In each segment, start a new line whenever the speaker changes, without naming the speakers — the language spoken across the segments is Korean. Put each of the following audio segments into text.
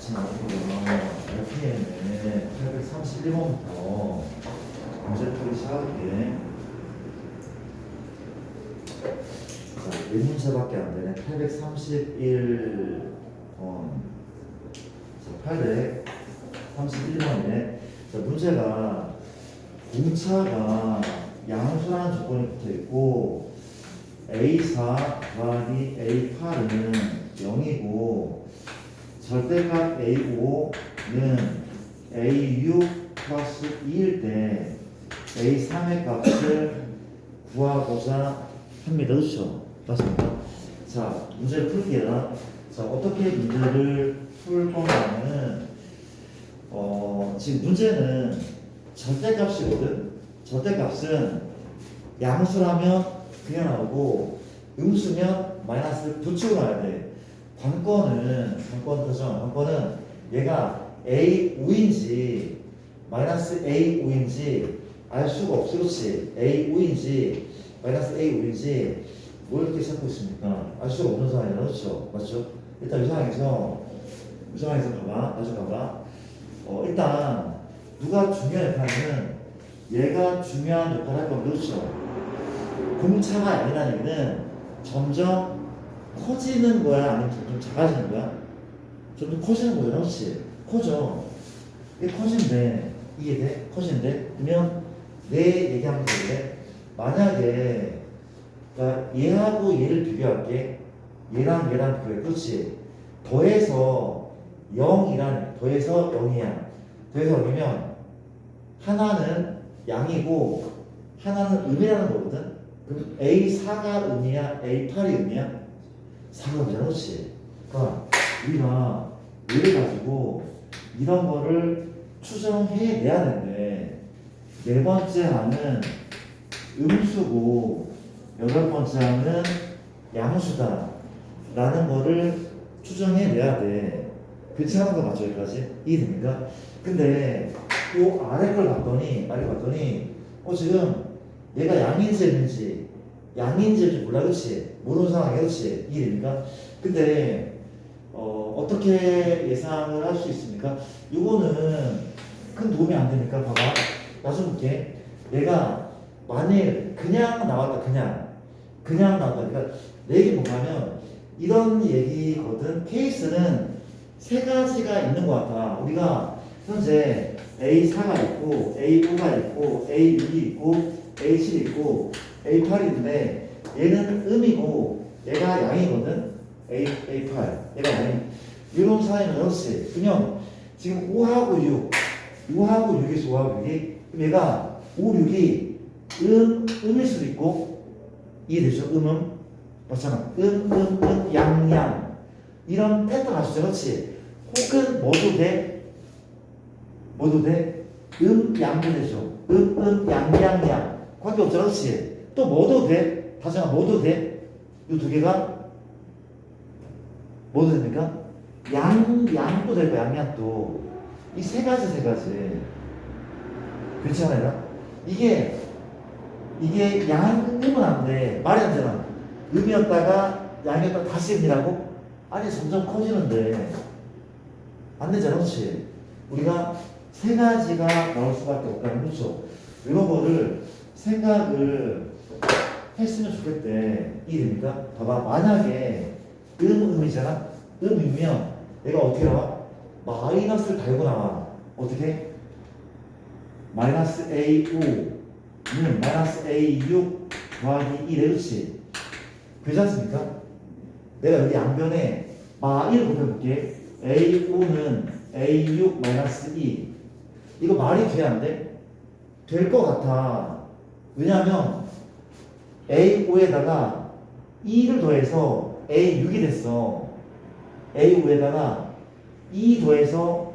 자, 그러면 RPM의 831번부터 문제 풀이 시작할게. 자, 4문제밖에 안 되네. 831번. 자, 831번이네. 자, 문제가 공차가 양수라는 조건이 붙어 있고 A4 더하기 A8은 0이고 절대값 A5는 A6 플러스 2일 때 A3의 값을 구하고자 합니다. 그렇죠? 맞습니까? 자, 문제를 풀게요. 자, 어떻게 문제를 풀 건가는 지금 문제는 절대값이거든. 절대값은 양수라면 그냥 나오고 음수면 마이너스를 붙이고 나야 돼. 관건은 얘가 A5인지 마이너스 A5인지 알 수가 없어. 그렇지? A5인지 마이너스 A5인지 뭘 이렇게 찾고 있습니까? 알 수가 없는 상황이라. 그렇죠? 맞죠? 일단 이 상황에서 봐봐. 다시 봐봐. 일단 누가 중요한 역할은 얘가 중요한 역할을 할 겁니다. 그렇죠? 공차가 양이라는 얘기는 점점 커지는 거야? 아니면 점점 작아지는 거야? 점점 커지는 거야. 그렇지? 커져. 이게 커진대. 이게 돼? 커진대? 그러면 내 얘기하면 되는데 만약에 그러니까 얘하고 얘를 비교할게. 얘랑 비교해. 그렇지? 더해서 0이란 더해서 0이야. 더해서 0이면 하나는 양이고 하나는 음이라는 거거든. 그럼 A4가 음이야? A8이 음이야? 4가 음이잖아. 그렇지? 그러니까 우리가 얘를 가지고 이런 거를 추정해내야 되는데 네 번째 항은 음수고 여덟 번째 항은 양수다 라는 거를 추정해내야 돼. 괜찮은 거 맞죠? 여기까지? 이해됩니까? 근데 이 아래 걸 봤더니 지금 얘가 양인지 음인지 몰라. 그렇지? 모르는 상황이야. 그렇지? 이해됩니까? 근데 어떻게 예상을 할 수 있습니까? 이거는 큰 도움이 안 되니까 봐봐. 나좀 볼게. 얘가 만일 그냥 나왔다. 그냥 나왔다. 그러니까 내 얘기 뭐냐면 이런 얘기거든. 케이스는 세 가지가 있는 것 같아. 우리가 현재 A4가 있고 A5가 있고 A6이 있고 A7이 있고 A8이 있는데 얘는 음이고 얘가 양이거든. A8 얘가 양이. 이런 사이는 그렇지. 그냥 지금 5하고 6에서 5하고 6이 그럼 얘가 5, 6이 음일 수도 있고 이해되죠? 맞잖아. 양 이런 패턴 아시죠? 그렇지? 혹은 뭐도 돼? 양도 되죠. 양 관계없잖아. 그렇지? 또 뭐도 돼? 다시 한번 뭐도 돼? 이 두 개가 뭐도 됩니까? 양도 되고 양도 이 세 가지 그렇지 않아요? 이게 음은 안 돼. 말이 안 되잖아. 음이었다가 양이었다가 다시 음이라고? 아니 점점 커지는데 안 되잖아. 그렇지? 우리가 세 가지가 나올 수밖에 없다는 거죠. 이런 거를 생각을 했으면 좋겠대. 이해됩니까? 봐봐. 만약에 음이잖아. 음이면 얘가 어떻게 나와? 마이너스를 달고 나와. 어떻게? 마이너스 A5는 마이너스 A6 더하기 1에 그렇지? 그렇지 않습니까? 내가 여기 양변에 마1을 곱해볼게. A5는 A6 마이너스 2. 이거 말이 돼? 안 돼? 될 것 같아. 왜냐하면 A5에다가 2를 더해서 A6이 됐어. A5에다가 2 더해서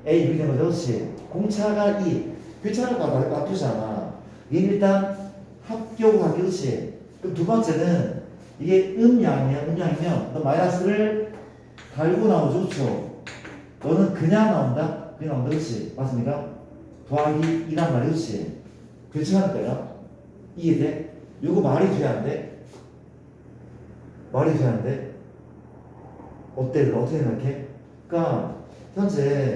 A6이 된 거죠. 그렇지? 공차가 2. 괜찮을 것 같아. 나쁘지 않아. 얘는 일단 합격하기. 그렇지? 그럼 두 번째는 이게 음양이면 너 마이너스를 달고 나오죠. 그렇죠? 너는 그냥 나온다? 그냥 나온다. 그렇지? 맞습니까? 더하기 2란 말이. 그렇지? 그렇지 않을까요? 이해돼? 요거 말이 돼? 안 돼? 말이 돼? 안 돼? 어때? 어떻게 생각해? 그러니까 현재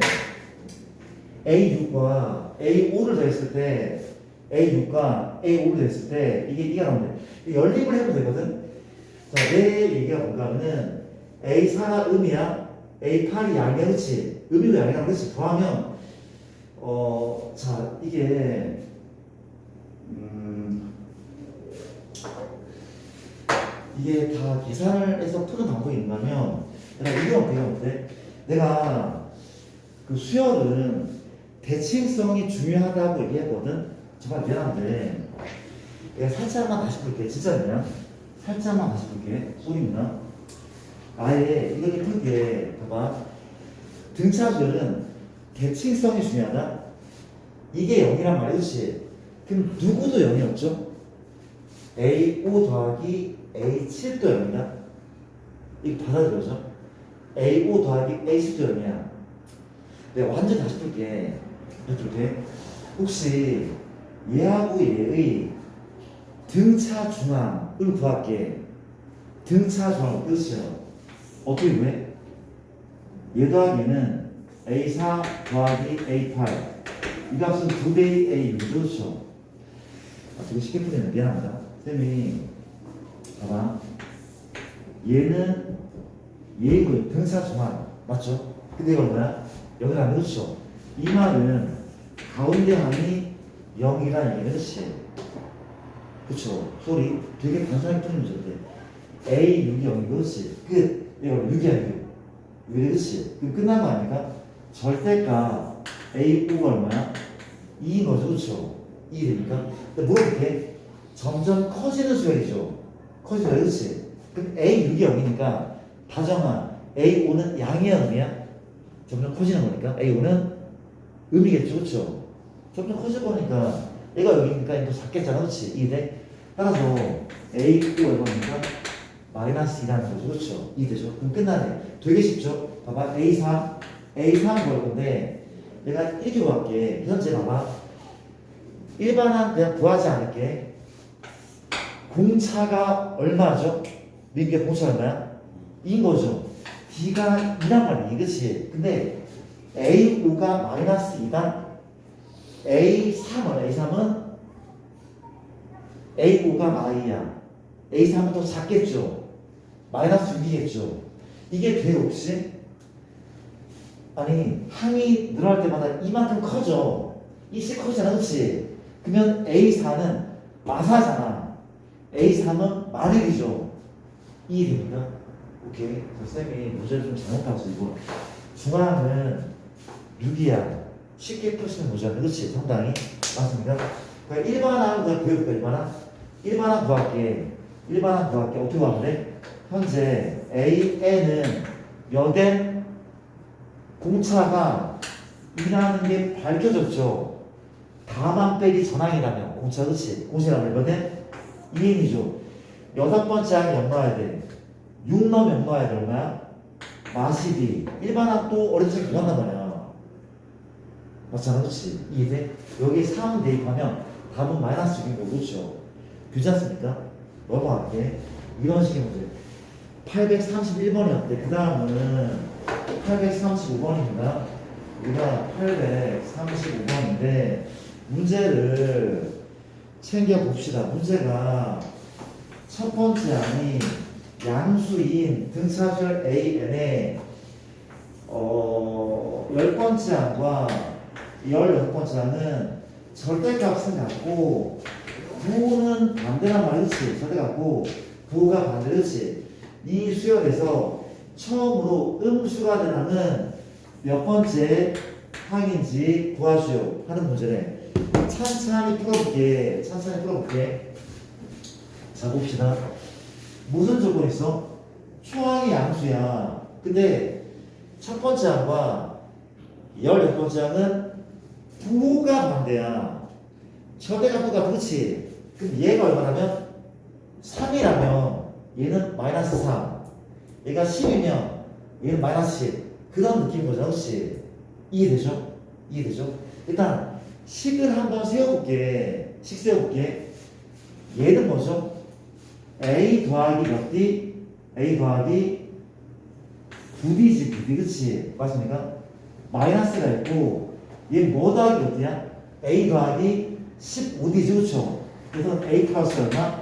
A6과 A5를 더했을 때 A6과 A5를 더했을 때 이게 나오는데 연립을 해도 되거든. 자, 내 얘기가 뭔가 하면은 A4가 음이야, A8이 양이야, 그치? 음이고 양이랑 그치? 더하면 자, 이게 다 계산을 해서 푸는 방법이 있냐면 내가 이거 어때? 내가 그 수열은 대칭성이 중요하다고 얘기했거든. 정말 미안한데 내가 살짝만 다시 볼게. 진짜 그냥 살짝만 다시 볼게. 소리입니다. 아예 이렇게 풀게. 봐봐. 등차수열은 대칭성이 중요하다. 이게 0이란 말이지. 그럼 누구도 0이 없죠? A5 더하기 A7도 0이다. 이거 받아들여져? A5 더하기 A7도 0이야. 내가 완전 다시 풀게. 혹시 얘하고 얘의 등차 중앙을 구할게. 등차 중앙 끝이요. 어떻게 구해? 얘 더하기 얘는 A4 더하기 A8. 이 값은 2배의 A6. 그렇죠? 되게 쉽게 풀리네. 미안합니다. 쌤이 봐봐. 얘는 얘의 등차 중앙 맞죠? 근데 이건 뭐야? 여기가 안 그렇죠? 이 말은 가운데 항이 0이란 얘기는 그치? 그쵸? 소리 되게 단순하게 풀는 문제인데 A6이 0이 그렇지? 끝! 이거 6이야 6. 6이 그렇지? 그럼 끝난 거 아닙니까? 절대값 A5가 얼마야? 2인 거죠, 그쵸? 2 됩니까? 근데 물어볼게. 점점 커지는 수열이죠. 커지는 수열, 그렇지? 그럼 A6이 0이니까 다정한 A5는 양이야, 음이야? 점점 커지는 거니까 A5는 음이겠죠, 그렇죠? 점점 커질 거니까 얘가 여기니까 이거 작겠잖아, 그렇지? 2대 따라서 A5가 얼마니까 마이너스 2라는 거죠, 그렇죠? 2 되죠? 그럼 끝나네. 되게 쉽죠? 봐봐, A3 걸 건데 내가 이렇게 구할게. 현재 봐봐, 일반한 그냥 구하지 않을게. 공차가 얼마죠? 미국의 공차가 얼마야? 2인 거죠. D가 2란 말이야, 그치? 근데 A5가 마이너스 2다? A3은 A5가 마이야. A3은 더 작겠죠? 마이너스 6이겠죠? 이게 돼, 혹시? 아니, 항이 늘어날 때마다 이만큼 커져. 이씩 커지잖아, 그치? 그러면 A4는 마사잖아. A3은 마력이죠. 이해됩니까? 오케이. 쌤이 문제를 좀 잘못 봤어, 이거. 중앙은 6이야. 쉽게 푸시는 문제는 그렇지? 상당히. 맞습니까? 그러니까 일반항, 내가 구해볼까, 일반항 구할게. 어떻게 구하면 돼? 현재 AN은 여된 공차가 2라는 게 밝혀졌죠. 다만 빼기 전항이라면 공차, 그렇지? 공차라면 여된 2n이죠. 여섯 번째 항에 0 넣어야 돼. 6 넣으면 0 넣어야 돼. 얼마야? 마시디. 일반항 또 어렸을 때 구한단 말이야. 맞잖아, 그렇지? 이해돼? 여기 3 대입하면 답은 마이너스 6인 거, 그렇죠? 규지 않습니까? 넘어갈게. 이런 식의 문제. 831번이었대. 그 다음은 835번입니다. 우리가 835번인데 문제를 챙겨봅시다. 문제가 첫 번째 항이 양수인 등차수열 AN의 10번째 항과 16번째 항은 절대값을 갖고 부호는 반대란 말이지. 절대값고 부호가 반대지. 이 수열에서 처음으로 음수가 된 항은 몇 번째 항인지 구하시오 하는 문제래. 찬찬히 풀어볼게. 자, 봅시다. 무슨 조건이 있어? 초항이 양수야. 근데 첫 번째 항과 16번째 항은 부호가 반대야. 절대값부가 그렇지. 그럼 얘가 얼마라면? 3이라면 얘는 마이너스 3. 얘가 10이면 얘는 마이너스 10. 그 다음 느낀 거죠, 혹시? 이해되죠? 일단 식을 한번 세워볼게. 얘는 뭐죠? A 더하기 몇 D? A 더하기 9D지, 9D. 그치? 맞습니까? 마이너스가 있고 얘 뭐 더하기 어디야? a 더하기 15d죠, 그렇죠? 그래서 a 플러스 얼마?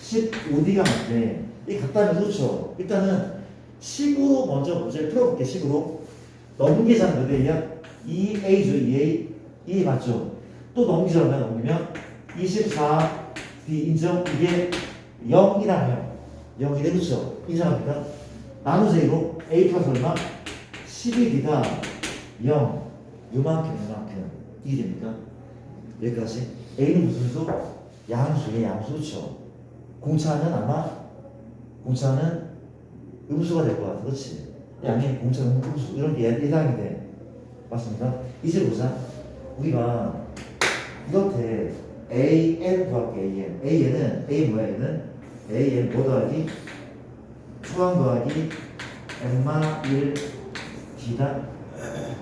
15d가 맞대. 이 같다면 그렇죠? 일단은 식으로 먼저 문제를 풀어볼게. 식으로 넘기자는 몇 A야? 2A죠. 2A 2 맞죠? 또 넘기면 24D 인정. 이게 0이라며 0이래. 그렇죠? 인정합니까? 나누제로 A 플러스 얼마? 12D가 0 요만큼 이 됩니까? 여기까지. A는 무슨 수? 양수의 양수. 그렇죠? 공차는 음수가 될 것 같아. 그렇지? 양의 공차는 음수. 이런 게 예상인데 맞습니까? 이제 보자. 우리가 이렇게 AN 더하기 AN은 A 뭐야? 얘는 AN 뭐 더하기 초항 더하기 N마 1 D다.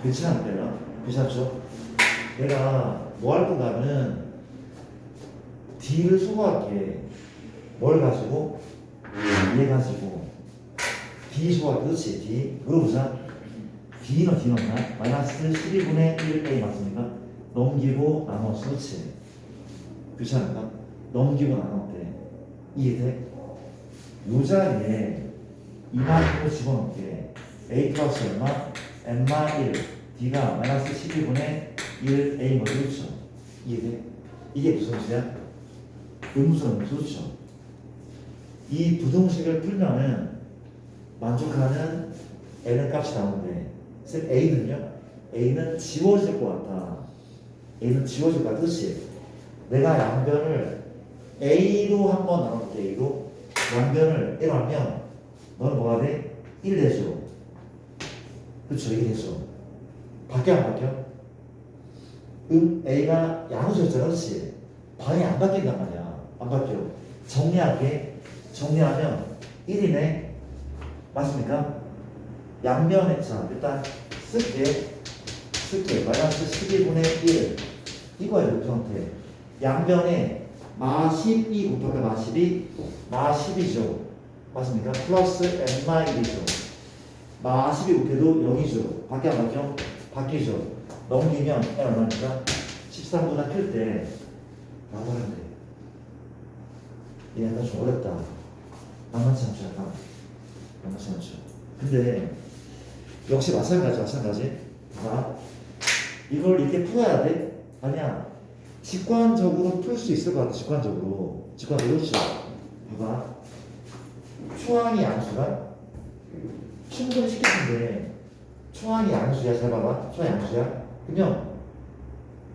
괜찮을까요? 괜찮죠? 내가 뭐 할 건가 하면은 D를 소거할게. 뭘 가지고? 얘 가지고 D 소화. 그렇지. D 물어보자. D 넣나? 마이너스 12분의 1A 맞습니까? 넘기고 나눠서. 그렇지. 그렇지 않을까? 넘기고 나눴대. 이해돼? 요 자리에 이만큼을 집어넣게. A 플러스 얼마? N마 1 D가 마이너스 12분의 1A 뭐. 그렇죠. 이해돼? 이게 무슨 수야? 음수는 그렇죠. 이 부등식을 풀면은 만족하는 N의 값이 나오는데, 즉 A는요? A는 지워질 것 같아. A는 지워질 것 같아. 그렇지? 내가 양변을 A로 한번 나눠볼게. A로 양변을 A로 하면 너는 뭐가 돼? 1 되죠. 그렇죠? 1 되죠. 바뀌어 안 바뀌어? A가 양수였잖아. 그렇지? 방이 안 바뀐단 말이야. 안 바뀌어. 정리하면 1이네. 맞습니까? 양면에, 자, 일단 쓸게. 마이너스 12분의 1. 이거예요, 그 상태. 양면에 마12 곱하기 마12, 마10이죠. 맞습니까? 플러스 N마 1이죠. 마12 곱해도 0이죠. 바뀌어 안 바뀌어? 바뀌죠. 넘기면 N 얼마니까? 13보다 클 때 라고 하는데 얘 약간 좀 어렵다. 만만치 않죠, 약간. 만만치 않죠. 근데 역시 마찬가지. 자, 이걸 이렇게 풀어야 돼? 아니야. 직관적으로 풀 수 있을 것 같아. 직관적으로 그렇지. 봐봐. 초항이 양수가 충분히 시켰는데 초항이 양수야. 잘 봐봐. 초항이 양수야. 그러면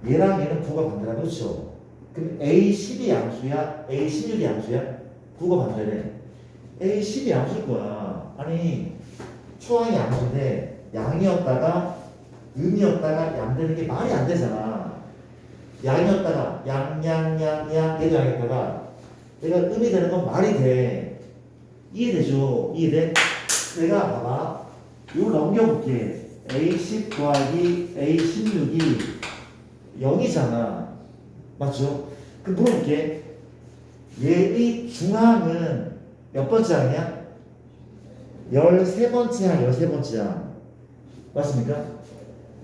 얘랑 얘는 부가 반대라. 그렇죠. 그럼 A10이 양수야? A16이 양수야? 부가 반대래. A10이 양수일 거야. 아니 초항이 양수인데 양이었다가 음이었다가 양 되는 게 말이 안 되잖아. 양이었다가 양 얘도 양이었다가 얘가 음이 되는 건 말이 돼. 이해되죠? 이해돼? 내가 봐봐. 이거 넘겨볼게. A10 더하기 A16이 0이잖아. 맞죠? 그럼 물어볼게. 얘의 중항은 몇 번째 항이야? 13번째 항, 13번째 항. 맞습니까?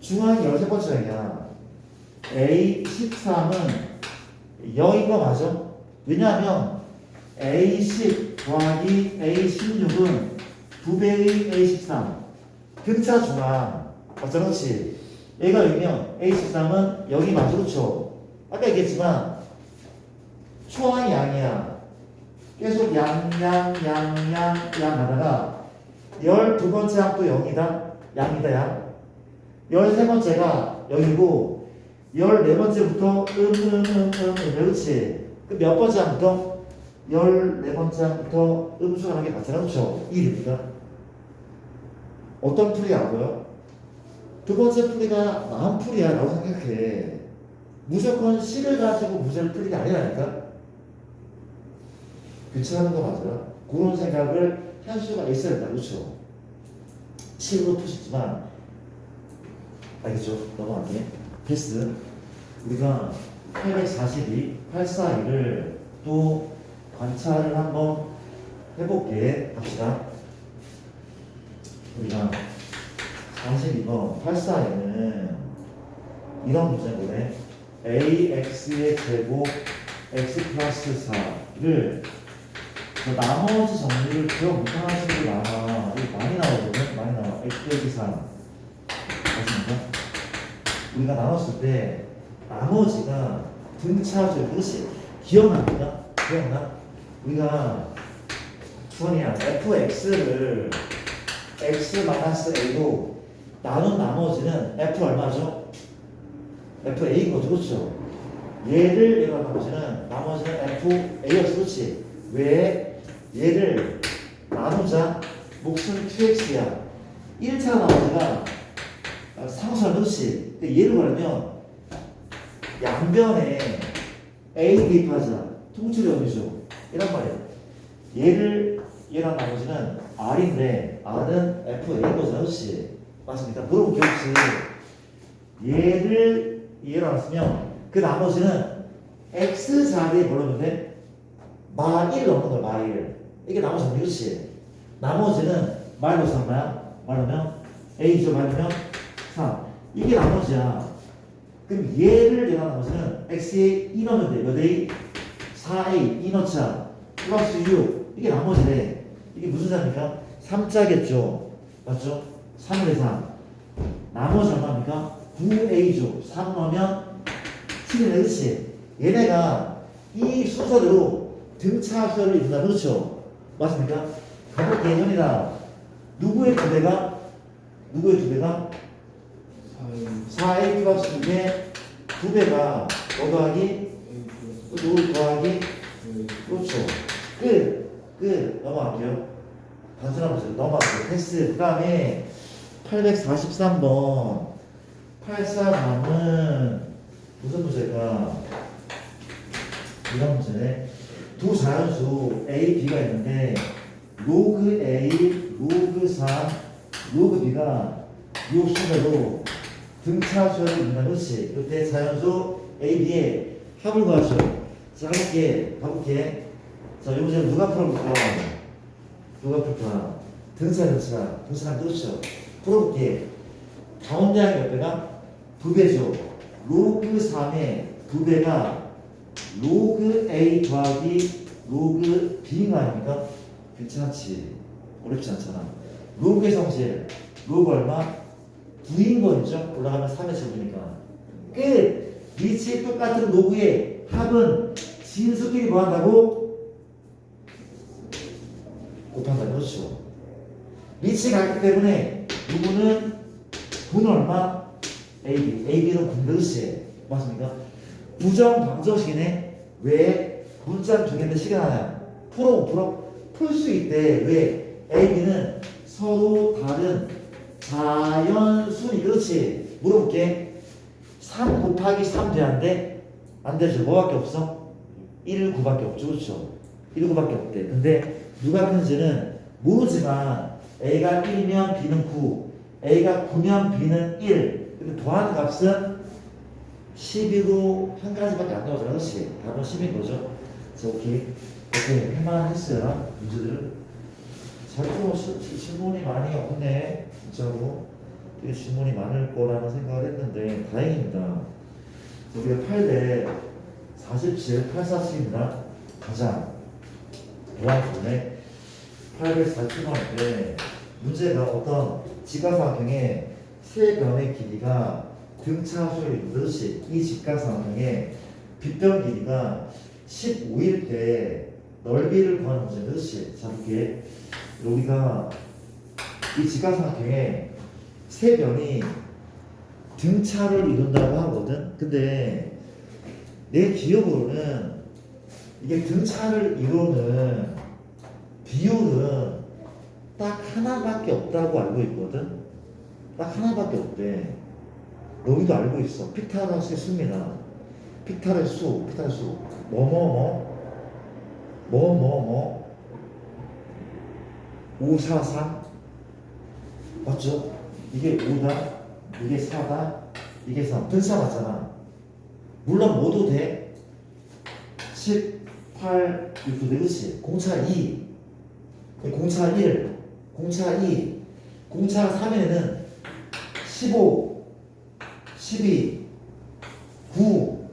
중항이 13번째 항이야. A13은 0인 거 맞아? 왜냐하면 A10 더하기 A16은 2배의 A13. 근차 중항. 맞죠? 그렇지? 얘가 0이면 A13은 0이 맞아. 그렇죠? 아까 얘기했지만 초항이 양이야. 계속 양 하다가 12번째 항도 0이다. 양이다. 양. 13번째가 0이고 14번째부터 그렇지. 그 몇 번째 항부터? 14번째 항부터 음수가 나게 맞잖아. 그렇죠? 이해됩니까? 어떤 풀이라고요? 두 번째 풀이가 나은 풀이야 라고 생각해. 무조건 C를 가지고 문제를 풀는 게 아니라니까. 괜찮은 거 맞아. 그런 생각을 할 수가 있어야 된다. 그렇죠? C로 푸시지만 알겠죠? 넘어갈게. 패스. 우리가 842, 842를 또 관찰을 한번 해볼게. 합시다. 우리가 42번 84에는 이런 문제인데 ax의 제곱 x 플러스 4를 나머지 정리를 기억 못하는 친구들 아마 많이 나오거든. 많이 나와. x 빼기 3 맞습니까? 우리가 나눴을 때 나머지가 등차수 그렇지 기억납니까? 기억나? 우리가 주원이야 fx를 x-a로 나눈 나머지는 f 얼마죠? fa인 거죠. 그렇죠? 얘를 얘가 나머지는 fa였어. 그렇지? 왜? 얘를 나누자 몫은 qx야. 1차 나머지가 상수야. 그렇지? 얘를 말하면 양변에 a 대입하자. 통치력이죠. 이란 말이야. 얘랑 나머지는 r인데 r은 fa인 거잖아. 그렇지? 맞습니까? 물어볼게 혹시 얘를 안 쓰면 그 나머지는 x 자리에 뭐라면 돼? 마1 넣는 거야. 마1 이게 나머지 정리. 그렇지? 나머지는 마이너스 얼마야? 말하면 a죠. 말하면 3 이게 나머지야. 그럼 얘를 얘가 나머지는 x에 2 넣으면 돼. 몇 a? 4a 2 넣자 플러스 6 이게 나머지래. 이게 무슨 자입니까? 3자겠죠. 맞죠? 3의 3 나머지 얼마입니까? 9a죠. 3 넣으면 7이네. 그렇지? 얘네가 이 순서대로 등차수를 이룬다. 그렇죠? 맞습니까? 가볼게. 현이다. 누구의 두 배가? 4a 플러스 2의 두 배가 뭐 더하기? 누구 더하기? 그렇죠. 끝. 넘어갈게요. 단순한 문제 넘어갈게요. 패스. 그 다음에 843번 843은 무슨 문제일까? 이런 문제네. 두 자연수 A, B가 있는데 로그 A, 로그 3, 로그 B가 이 순서로 등차수를 이룬다. 그렇지? 이때 자연수 A, B의 합을 구하죠. 자, 가볼게. 자, 이 문제는 누가 풀어볼까? 등차. 그렇죠? 풀어볼게. 가운데 항이 몇 배가? 2배죠. 로그 3의 2배가 로그 A 더하기 로그 B인 거 아닙니까? 괜찮지. 어렵지 않잖아. 로그의 성질. 로그 얼마? 9인 거죠. 올라가면 3의 제곱이니까. 끝! 위치 똑같은 로그의 합은 진수끼리 뭐 한다고? 곱한다. 그렇죠. 위치 같기 때문에 누구는 9는 얼마? AB. AB는 9인데 그렇지? 맞습니까? 부정 방정식이네. 왜? 문자 두 개인데 시간 하나야. 풀 수 있대. 왜? AB는 서로 다른 자연수니. 그렇지? 물어볼게. 3 곱하기 3 돼? 안 돼? 안 되죠. 뭐밖에 없어? 1, 9밖에 없죠. 그렇죠? 1, 9밖에 없대. 근데 누가 큰지는 모르지만 A가 1이면 B는 9, A가 9면 B는 1. 근데 더한 값은 12로 한 가지밖에 안 나오잖아. 그렇지? 답은 10인 거죠. 자, 오케이. 이렇게 할만했어요. 문제들. 자꾸 질문이 많이 없네. 진짜로. 되게 질문이 많을 거라는 생각을 했는데 다행입니다. 우리가 847, 847입니다. 가자. 도와주네. 847번인데 문제가 어떤 직각삼각형의 세 변의 길이가 등차수를 이루듯이 이 직각삼각형의 빗변 길이가 15일 때 넓이를 구하는 문제인데 그렇지? 자, 이게 우리가 이 직각삼각형의 세 변이 등차를 이룬다고 하거든. 근데 내 기억으로는 이게 등차를 이루는 비율은 딱 하나밖에 없다고 알고 있거든. 딱 하나밖에 없대. 여기도 알고 있어. 피타고라스의 수입니다. 피타의 수. 뭐 5, 4, 3 맞죠? 이게 5다, 이게 4다, 이게 3. 등차 맞잖아. 물론 모두 돼. 10, 8, 6도 돼. 그렇지? 공차 2, 공차 1, 공차 2, 공차 3에는 15, 12, 9.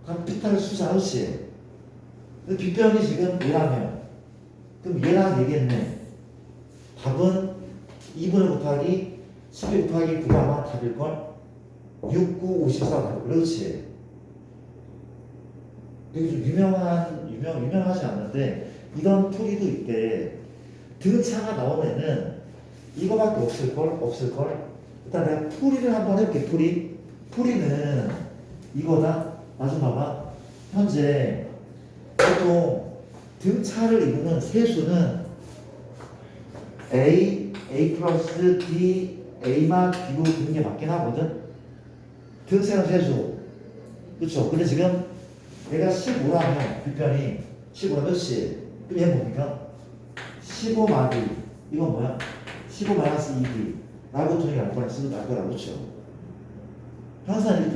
그럼 피타를 숫자 그렇지. 근데 빗변이 지금 얘라면 그럼 얘랑 얘겠네. 답은 2분의 곱하기 12 곱하기 9가 아마 답일걸? 6, 9, 54 답. 그렇지. 되게 좀 유명하지 않는데 이런 풀이도 있대. 등차가 나오면은 이거밖에 없을걸? 일단 내가 풀이를 한번 해볼게. 풀이는 이거다. 나좀 봐봐. 현재 보통 등차를 이루는 세수는 A 플러스 D, A마 B로 두는 게 맞긴 하거든. 등차는 세수. 그쵸? 근데 지금 내가 15라면 빗변이 15라 몇시? 그럼 얘는 뭡니까? 15 마디. 이건 뭐야? 15 마이너스 2D. 라고 통이 알 거라 쓰는 알 거라 그렇죠? 항상 이렇게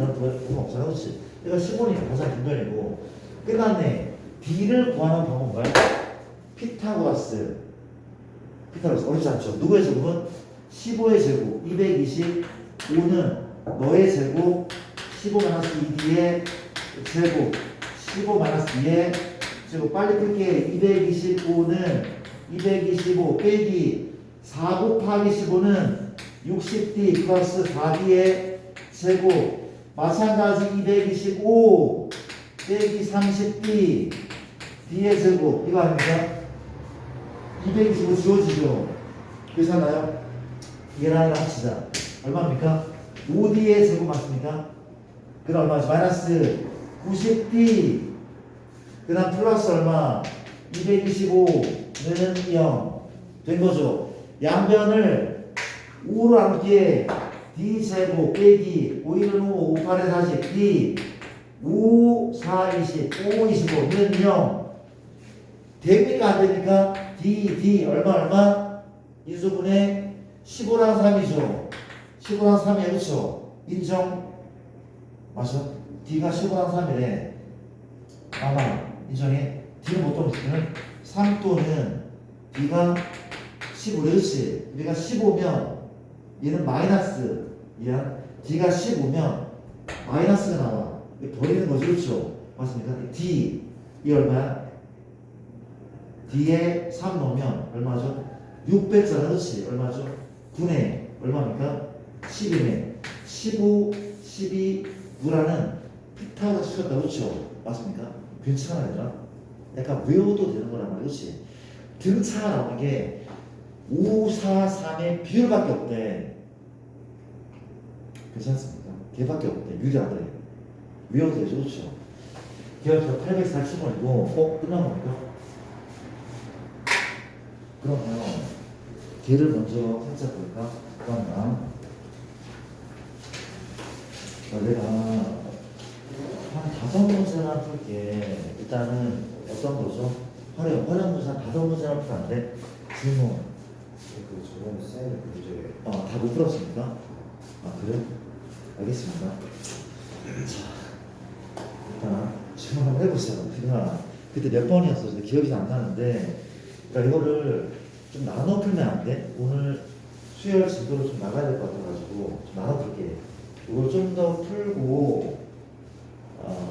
돈 없잖아, 그렇지? 내가 15니까 가장 빗변이고 끝났네. D를 구하는 방법은 뭐야? 피타고라스 어렵지 않죠? 누구의 제곱은? 15의 제곱 225는 너의 제곱 15 마이너스 2D의 제곱 15 마이너스 2의 제곱 빨리 풀게. 225는 225 빼기 4 곱하기 15는 60D 플러스 4D의 제곱 마찬가지 225 빼기 30D D의 제곱 이거 아닙니까? 225 지워지죠? 계산나요? 얘랑 합치자. 얼마입니까? 5D의 제곱 맞습니까? 그 다음 얼마지? 마이너스 90D 그 다음 플러스 얼마? 225는 0 된 거죠. 양변을 5로 남기에 D제곱 빼기 5, 1은 5, 5, 8에 40 D 5, 4, 20, 5, 25는 0 됩니까? 안 됩니까? D 얼마? 인수분해 15랑 3이죠. 15랑 3이에요. 그렇죠? 인정? 맞아? D가 15랑 3이래. 아마 인정해? D는 보통 D는 3 또는 D가 15래. 그렇지? 우리가 15면 얘는 마이너스 이야. D가 15면 마이너스가 나와. 버리는 거죠. 그렇죠? 맞습니까? D 이 얼마야? D에 3 넣으면 얼마죠? 6 뺐잖아. 그렇지? 얼마죠? 9네. 얼마입니까? 10이네. 15, 12, 9라는 피타고라스 수였다. 그렇죠? 맞습니까? 괜찮아 얘들아? 약간 외워도 되는 거란 말이야. 그렇지? 등차가 나오는 게 5, 4, 3의 비율밖에 없대. 괜찮습니까? 걔밖에 없대. 유리하대. 외워도 되죠. 그렇죠? 기억해서 840원이고 끝난 겁니까? 그러면 걔를 먼저 살짝 볼까? 그러면 내가 한 5문제나 풀게. 일단은 어떤 거죠? 활용 문제 한 5문제나 풀었는데 질문
그 저번에 쌤 문제
다 못 풀었습니까? 아 그래? 알겠습니다. 자 일단 질문 한번 해보세요. 그냥 그때 몇 번이었어? 기억이 안 나는데 그러니까 이거를 좀 나눠 풀면 안 돼? 오늘 수요일 진도로 좀 나가야 될 것 같아가지고 좀 나눠 풀게. 이걸 좀 더 풀고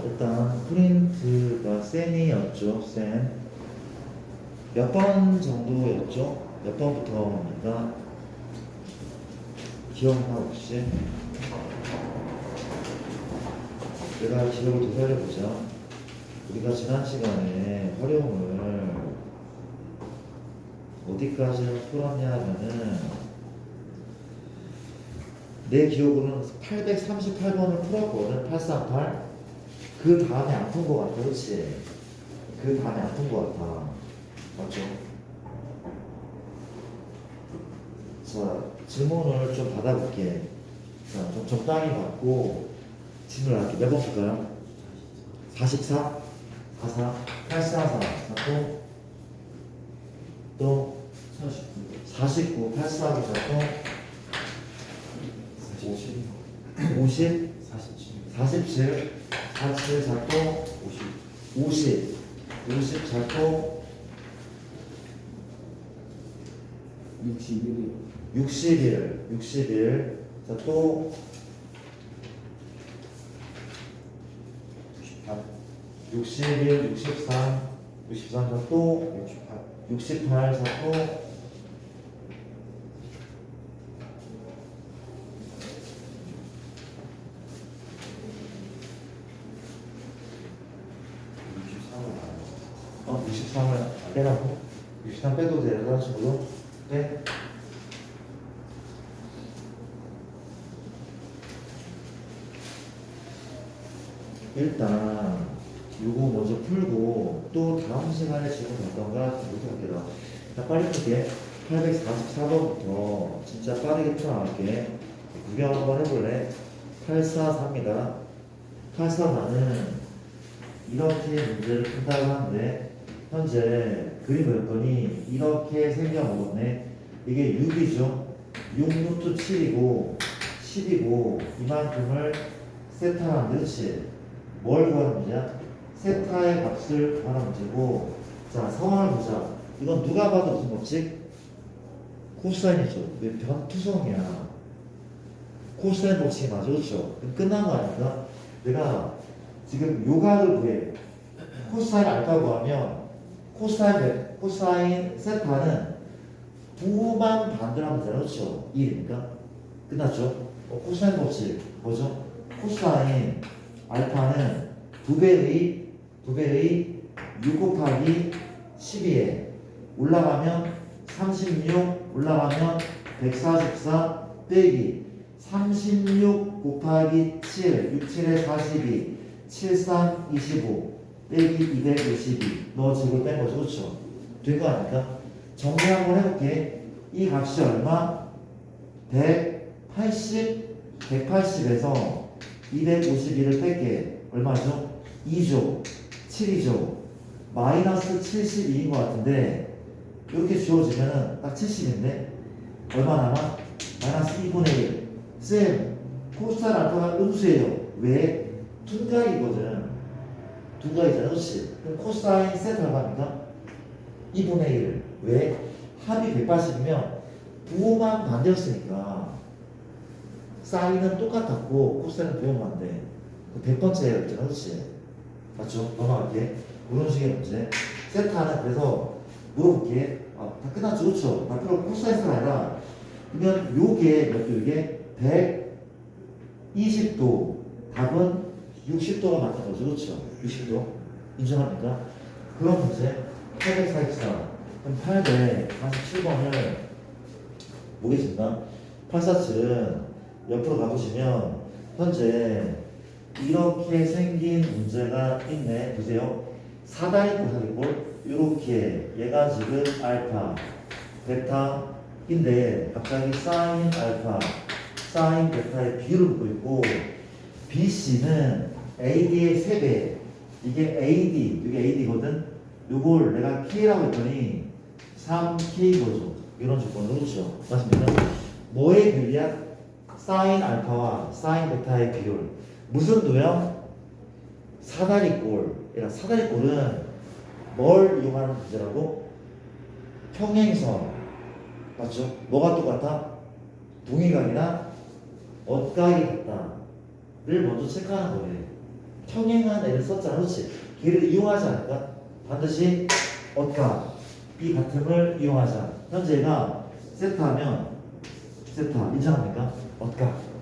일단 프린트가 쌤이었죠. 쌤 몇 번 정도였죠? 몇 번부터입니까? 기억나 혹시? 내가 기억을 되살려보자. 우리가 지난 시간에 활용을 어디까지 풀었냐 하면은 내 기억으로는 838번을 풀었거든. 838. 그 다음에 안 푼 거 같아. 그렇지? 그 다음에 안 푼 거 같아. 맞죠? 자, 질문을 좀 받아볼게. 자, 좀 적당히 받고 질문을 할게. 몇 번 풀까요? 44? 44? 844. 또 49. 845. 또 50? 47. 47 잡고 50 잡고 61. 자 자, 또 61, 63, 63, 자, 또 68, 자, 또 63을 빼라고? 63 빼도 돼, 다른 친구도? 빼? 일단 요거 먼저 풀고 또 다음 시간에 지금 어떤가 이렇게 할게요. 자, 빨리 풀게. 844번부터 진짜 빠르게 풀어나갈게. 구경 한번 해볼래? 844입니다. 844는 이렇게 문제를 푼다고 하는데 현재 그림을 봤더니 이렇게 생겨먹었네. 이게 6이죠. 6루트 7이고 10이고 이만큼을 세타하는 그렇지. 뭘 구하는 문제야? 세타의 값을 구하는 문제고. 자, 상황을 보자. 이건 누가 봐도 무슨 법칙? 코사인이죠. 왜 변투성이야? 코사인 법칙이 맞아, 그렇죠? 끝난 거 아닙니까? 내가 지금 요각을 구해. 코사인 알파 구하면 코사인 세타는 부호만 반대로 하면 되잖아, 그렇죠? 1이니까 끝났죠? 코사인 법칙 뭐죠? 코사인 알파는 2배의 6 곱하기 12에 올라가면 36 올라가면 144 빼기 36 곱하기 7 6, 7에 42 7, 3, 25 빼기 252 너 제곱 뺀 거죠, 그렇죠? 된 거 아닙니까? 정리 한번 해볼게. 이 값이 얼마? 180 180에서 251을 뺄게. 얼마죠? 2조 7이죠. 마이너스 72인 것 같은데 이렇게 주어지면은 딱 70인데 얼마 남아? 마이너스 2분의 1. 쌤, 코사인 알파가 음수예요. 왜? 둔각이거든. 둔각이잖아, 그렇지? 그럼 코사인 세타 얼마입니까? 2분의 1. 왜? 합이 180이면 부호만 반대였으니까 사인은 똑같았고 코사인은 부호만 반대. 100번째였잖아, 그렇지? 맞죠? 넘어갈게. 이런 식의 문제. 세타는 그래서 물어볼게. 다 끝났죠, 그렇죠? 다 필요 없고 코사인 세타가 아니라 그러면 요게 몇 도? 이게 120도. 답은 60도가 맞는 거죠, 그렇죠? 60도. 인정합니까? 그런 문제. 844. 그럼 847번을 보겠습니다. 847은 옆으로 가보시면 현재 이렇게 생긴 문제가 있네. 보세요. 사다리꼴 사다리꼴 이렇게 얘가 지금 알파 베타인데 갑자기 사인 알파 사인 베타의 비율을 묻고 있고 BC는 AD의 3배. 이게 AD, 이게 AD거든. 요걸 내가 K라고 했더니 3K 거죠. 이런 조건으로 그렇죠. 맞습니까? 뭐의 비율이야? 사인 알파와 사인 베타의 비율. 무슨 도형? 사다리꼴. 사다리꼴은 뭘 이용하는 문제라고? 평행선. 맞죠? 뭐가 똑같아? 동의각이나 엇각이 같다를 먼저 체크하는 거예요. 평행한 애를 썼잖아, 그렇지? 걔를 이용하지 않을까? 반드시 엇각이 같음을 이용하자. 현재 얘가 세타하면 세타 인정합니까? 엇각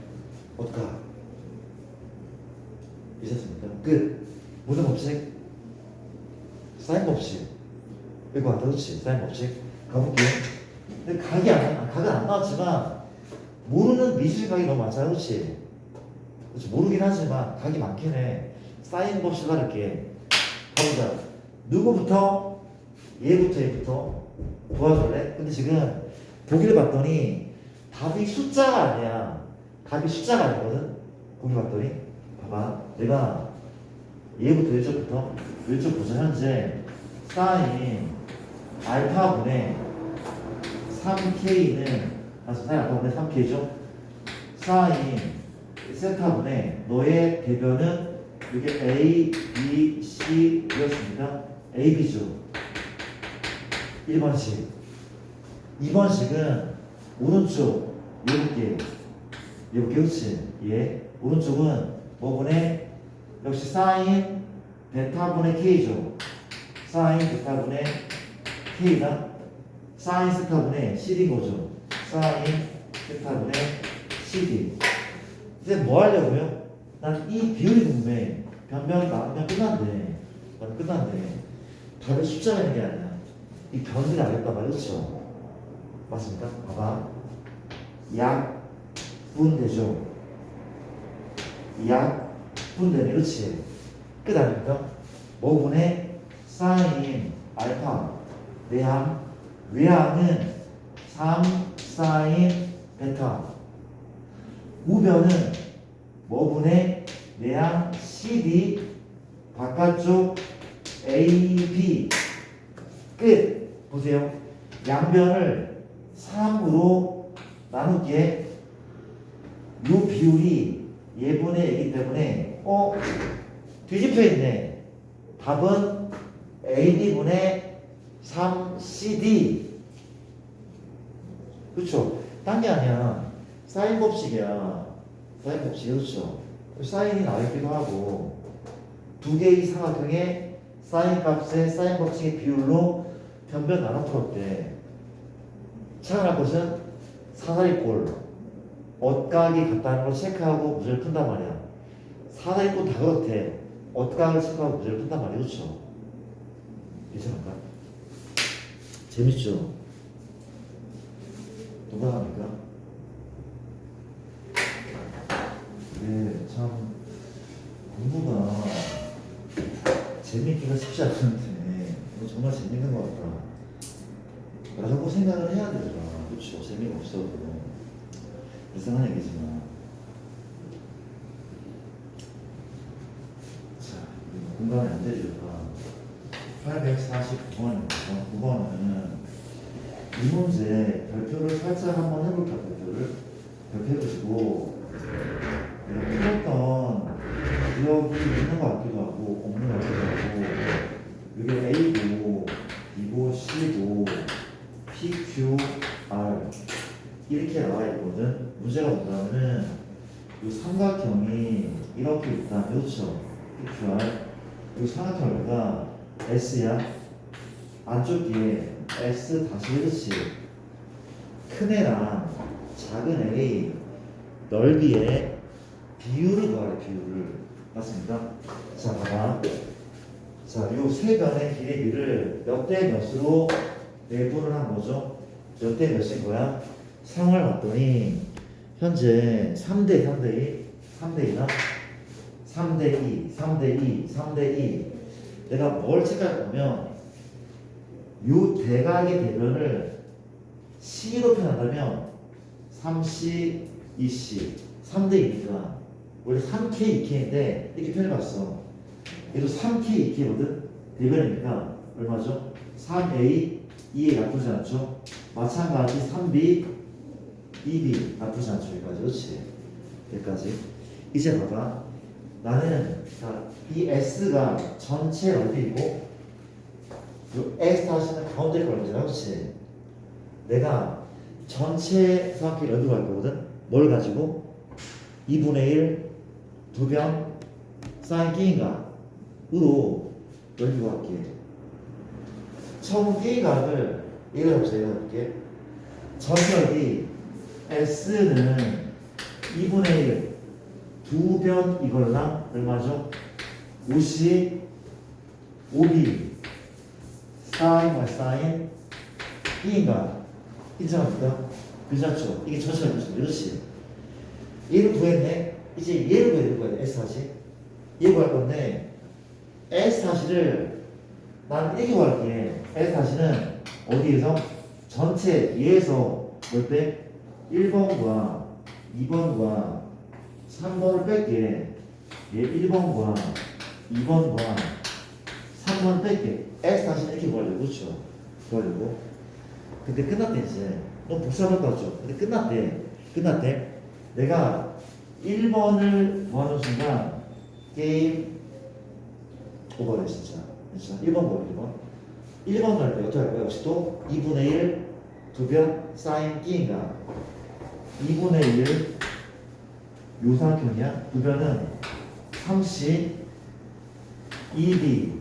이셨습니까? 끝. 무슨 법칙? 사인 법칙. 이거 같다, 그렇지? 사인 법칙. 가볼게요. 근데 각은 안 나왔지만 모르는 미술각이 너무 많잖아, 그렇지? 그렇지? 모르긴 하지만 각이 많긴 해. 사인 법칙 가르게. 가보자. 누구부터? 얘부터 도와줄래? 근데 지금 보기를 봤더니 답이 숫자가 아니야. 답이 숫자가 아니거든. 보기 봤더니 봐봐. 내가 얘부터 일쪽부터 보자. 현재 사인 알파분의 3K는 사인 알파분의 3K죠. 사인 세타분의 너의 대변은 이게 A, B, C였습니다. A, B죠. 1번식. 2번식은 오른쪽 7개 이렇게 그렇지. 예. 오른쪽은 뭐분의 역시 사인 베타분의 k죠. 사인 베타분의 k가 사인 세타분의 cd인 거죠. 사인 세타분의 cd. 이제 뭐 하려고요? 난 이 비율이 궁금해. 변변 나오면 끝난대. 나는 끝난대. 다들 숫자가 있는 게 아니야. 이 변들이 알겠단 말이죠. 맞습니까? 봐봐. 약분되죠. 약분되네. 그렇지. 끝 아닙니까? 뭐분의 사인 알파 내항 외항은 3 사인 베타 우변은 뭐분의 내항 CD 바깥쪽 AB 끝. 보세요. 양변을 3으로 나눌게. 요 비율이 예분의 애기 때문에 뒤집혀 있네. 답은 AB분의 3CD. 그렇죠? 딴 게 아니야. 사인 법칙이야. 사인 법칙. 그렇죠? 사인이 나있기도 하고 두 개의 삼각형의 사인 값의 사인 법칙의 비율로 변변 나눠 풀었대. 차근할 것은 사다리꼴 엇각이 같다는 걸 체크하고 문제를 푼단 말이야. 사다리꼴 다 그렇대. 엇각을 체크하고 문제를 푼단 말이야. 그렇죠? 괜찮을까? 재밌죠? 누가 합니까? 네, 참 공부가 재밌기가 쉽지 않은데 이거 정말 재밌는 것 같다 라고 생각을 해야 되더라. 그렇죠? 재미가 없어도 이상한 얘기지만 자, 공간이 안 되죠. 849번입니다. 9번은 이 문제 별표를 살짝 한번 해볼까. 별표해보시고 내가 풀었던 기억이 있는 것 같기도 하고 없는 것 같기도 하고 이게 A고 B고 C고 PQ R 이렇게 나와 있거든. 문제가 뭔가는 이 삼각형이 이렇게 있다. 그렇죠? PQ R 이 삼각형가 S야. 안쪽에 S 다시 그렇지. 큰 애랑 작은 A 넓이의 비율을 구하래. 비율을. 맞습니까? 자, 봐봐. 자, 요 세 변의 길이를 몇 대 몇으로 내분을 한 거죠? 몇 대 몇인 거야? 상황을 봤더니 현재 3대 3대 3대 2나 3대 2, 3대 2, 3대 2. 내가 뭘 체크할 거면 요 대각의 대변을 C로 표현한다면 3C, 2C, 3대 2니까 원래 3K, 2K인데 이렇게 표현해봤어. 얘도 3K, 2K거든? 대변이니까 얼마죠? 3A, 2A 나쁘지 않죠? 마찬가지 3B, 2B 나쁘지 않죠? 여기까지. 그렇지? 여기까지. 이제 봐봐. 나는 이 S가 전체 넓이고 요 S 다시는 가운데 걸 거잖아. 그렇지? 내가 전체 삼각형 넓이 갈 거거든? 뭘 가지고? 2분의 1 두변 사인 끼인가? 으로 넓이 구할게. 처음 끼인각을 얘가 해보세요. 얘가 해볼게. 전체 넓이 S는 2분의 1 두변 이걸랑 얼마죠? 50 5B 사인 말 사인 B인가? 인정합니까? 괜찮죠? 이게 전체 넓이죠. 그렇지? 얘를 구했네. 이제 얘를 구해야 돼. S 다시 얘 구할 건데 S 다시를 난 이렇게 구할게. S 다시는 어디에서? 전체 얘에서 몇 배? 1번과 2번과 3번을 뺄게. 얘 1번과 2번과 3번 뺄게. S 다시는 이렇게 구하려고. 그렇죠? 구하려고. 근데 끝났대. 이제 너무 복잡할 것 같죠? 근데 끝났대. 내가 1번을 구하는 순간 게임 오버래. 진짜 1번 구하려. 1번 갈 때 어떻게 할 거야? 역시 또 2분의 1 두변 사인 끼인가 2분의 1 요사형이야. 부변은 3C 2D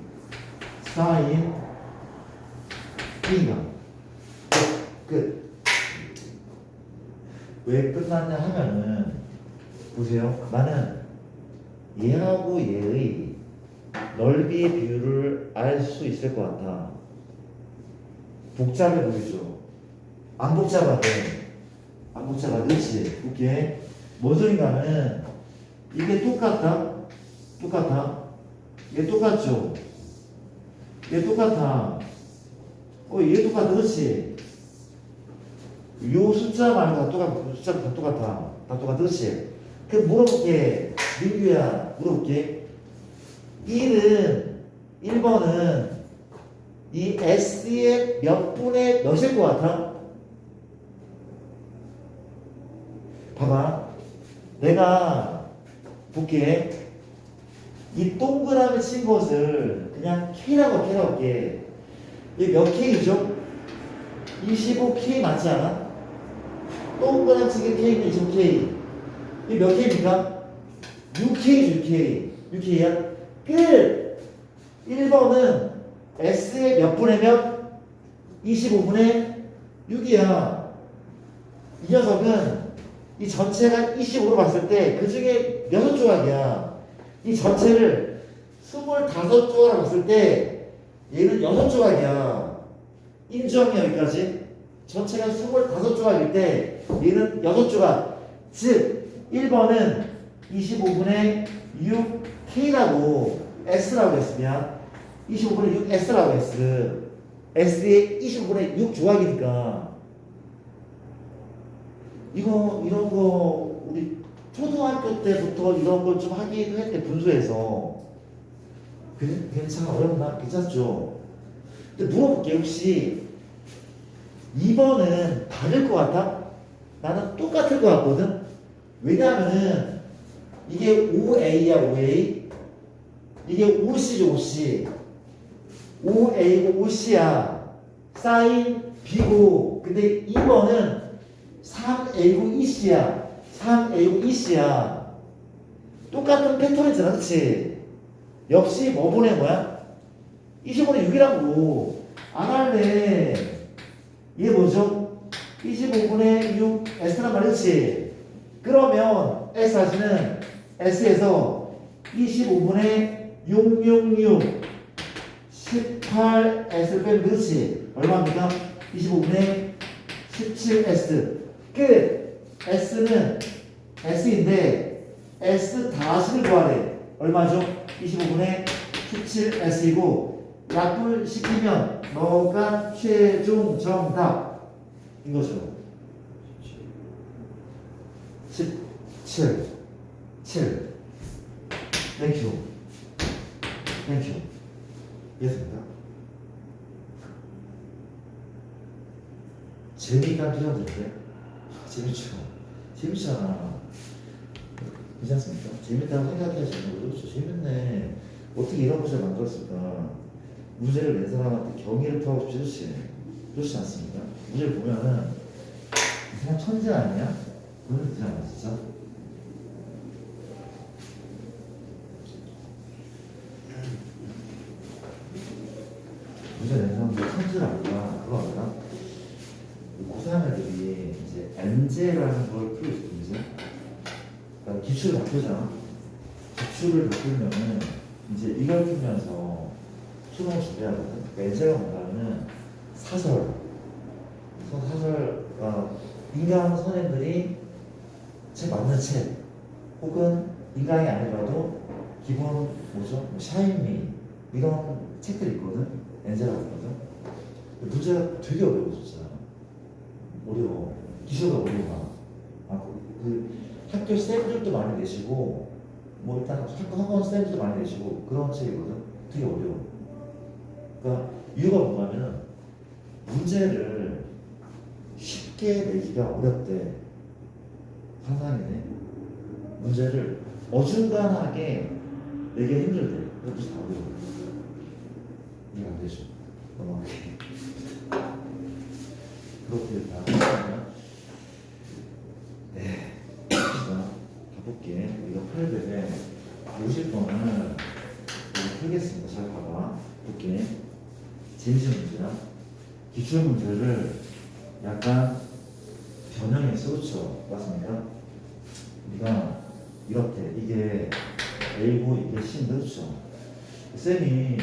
사인 B가 끝. 왜 끝났냐 하면은 보세요. 나는 얘하고 얘의 넓이의 비율을 알 수 있을 것 같아. 복잡해 보이죠? 안 복잡하대. 안 복잡하대. 그렇지? 오케이. 뭔 소린가 하면은 이게 똑같다? 똑같아? 얘 똑같죠? 얘 똑같아. 얘 똑같아. 그렇지? 요 숫자 말고 다 똑같아. 숫자가 다 똑같아. 다 똑같아. 그렇지? 그럼 물어볼게. 민규야, 물어볼게. 1번은 이 S의 몇 분의 몇일 것 같아? 봐봐. 내가 볼게. 이 동그라미 친 것을 그냥 K라고 할게. 이게 몇 K죠? 25K 맞지 않아? 동그라미 친 게 K인데 25K. 이게 몇 K입니까? 6K죠, 6K. 6K야? 끝! 1번은 S의 몇 분의 몇? 25분의 6이야. 이 녀석은 이 전체가 25로 봤을 때 그 중에 몇 조각이야? 이 전체를 25조각으로 봤을 때 얘는 6조각이야. 인정이 여기까지? 전체가 25조각일 때 얘는 6조각. 즉 1번은 25분의 6K라고 S라고 했으면 25분의 6 S라고 S. S의 25분의 6 조각이니까 이런 거 우리 초등학교 때부터 이런 걸 좀 하기도 했는데 분수에서 괜찮아? 어렵나? 괜찮죠? 근데 물어볼게. 혹시 2번은 다를 것 같아? 나는 똑같을 것 같거든? 왜냐하면은 이게 5A야 5A. 이게 5C죠 5C. 5A고 5C야. 사인 B고. 근데 2번은 3A고 2C야. 3A고 2C야. 똑같은 패턴이잖아. 그치? 역시 뭐 보낸 거야? 25분의 6이라고. 안 할래. 이게 뭐죠? 25분의 6 S란 말이지. 그러면 S 하시는 S에서 25분의 666 18S를 빼면 그렇지. 얼마입니까? 25분의 17S. 끝. S는 S인데 S 다시를 구하래. 얼마죠? 25분의 17S이고 약분시키면 너가 최종 정답 이거죠. 17 7 땡큐 땡큐 이해했습니까? 재미있다는 표현 들을게. 재밌죠? 재밌잖아. 그렇지 않습니까? 재밌다고 생각하시는 거죠? 재밌네. 어떻게 이런 문제를 만들었을까? 문제를 낸 사람한테 경의를 표하고 싶지. 그렇지 않습니까? 문제를 보면은 이 사람 천재 아니야? 그런 느낌 아니야 진짜? 문제 낸 사람들 천재랄까? 그거 알까? 고3 애들이 이제 엔제라는 걸 풀고 있어. 이제 그러니까 기출을 다 풀잖아. 기출을 다 풀면은 이제 이걸 풀면서 수능을 준비하거든. 그러니까 엔제가 뭔가는 사설, 인간 선생들이 책 맞는 책, 혹은 인간이 아니라도 기본 뭐죠? 뭐 샤인미 이런 책들이 있거든. 엔제라고 하거든. 문제가 되게 어려워 진짜. 어려워. 기술가 어려워. 학교 쌤들도 많이 내시고, 뭐 일단 학원 쌤들도 많이 내시고 그런 책이거든. 되게 어려워. 그러니까 이유가 뭐냐면 문제를 쉽게 내기가 어렵대. 상상이네. 문제를 어중간하게 내기 힘들대. 그래서 다 어려워. 이해 안 되죠? 넘어가게. 그렇게 다 하면 네, 봅시다. 가볼게. 이거 풀 때 50번을 풀겠습니다. 잘 봐봐. 볼게. 진실 문제야. 기출 문제를 약간 변형해서 그렇죠. 맞습니까? 우리가 이렇게 이게 A고 이게 C인데 그렇죠. 쌤이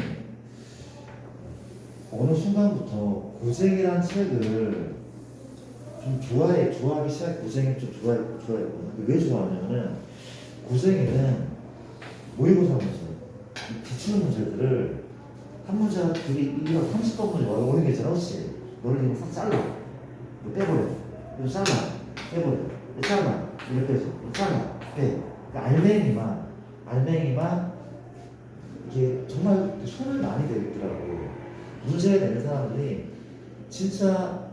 어느 순간부터 고생이란 책을 좀 좋아하기 시작. 고생을 좀 좋아했거든. 왜 좋아하냐면은 고생이는 모의고사 문제, 이 기출 문제들을 한 문제가 되게 30번 문제 오는 게 있잖아, 그렇지? 너를 그냥 싹 잘라, 이거 빼버려, 이거 잘라, 빼버려, 이거 잘라, 이거 빼서, 이거 잘라, 빼. 그러니까 알맹이만 이게 정말 손을 많이 대겠더라고. 문제 내는 사람들이 진짜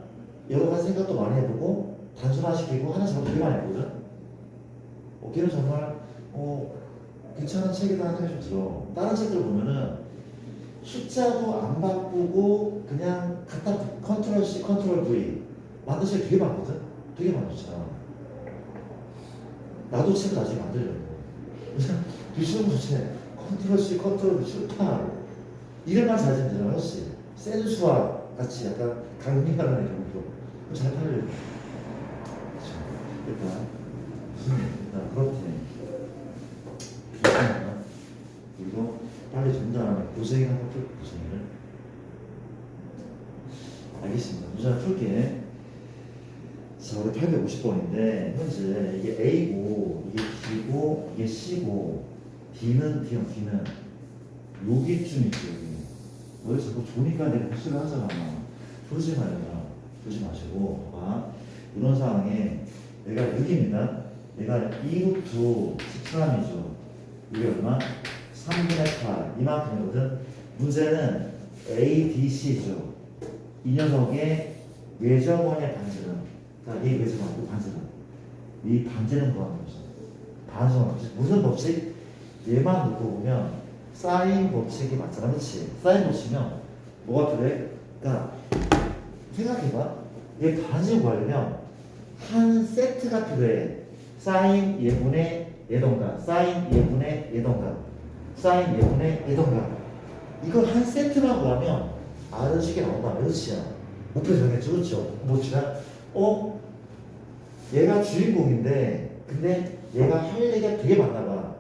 여러 가지 생각도 많이 해보고 단순화시키고 하는 사람 되게 많이 있거든. 걔는 정말 괜찮은 책이다 하는 생각이 좀 들어. 다른 책들 보면은 숫자도 안 바꾸고 그냥 갖다 컨트롤 C, 컨트롤 V 만든 책 되게 많거든? 되게 많잖아. 나도 책을 나중에 만들려고. 뒤집은 문제 컨트롤 C, 컨트롤 V 출판 이름만 잘 지면 되잖아, 그렇지? 센수와 같이 약간 강림하는 정도 잘 팔려요. 그렇죠? 일단 그렇게 그리고 빨리 전달하는 고생이나 풀 고생을 알겠습니다. 문제를 풀게. 자, 우리 850번인데 현재 이게 A고 이게 B고 이게 C고 D는 여기쯤 있죠. 여기. 왜 자꾸 조니까 내가 복수를 하잖아. 그러지 말라. 그러지 마시고 봐봐. 이런 상황에 내가 6입니다. 내가 2루트 13이죠. 이게 얼마? 3분의 8 이만큼이거든. 문제는 A, B, C죠. 이 녀석의 외접원의 반지름. 자, 이 외접원, 반지름. 이 반지름 구하는 거죠. 반지름 법칙. 무슨 법칙? 얘만 놓고 보면 사인 법칙이 맞잖아, 그렇지? 사인 법칙이면 뭐가 필요해? 그러니까 생각해봐. 얘 반지름 구하려면 한 세트가 필요해. 사인 예분의 얘던가, 사인 예분의 얘던가, 사인 예분의 얘던가. 이걸 한 세트만 구하면 아래식이 나온다. 그렇지야. 목표 정했죠, 그렇죠? 뭐지나? 얘가 주인공인데, 근데 얘가 할 얘기가 되게 많나 봐.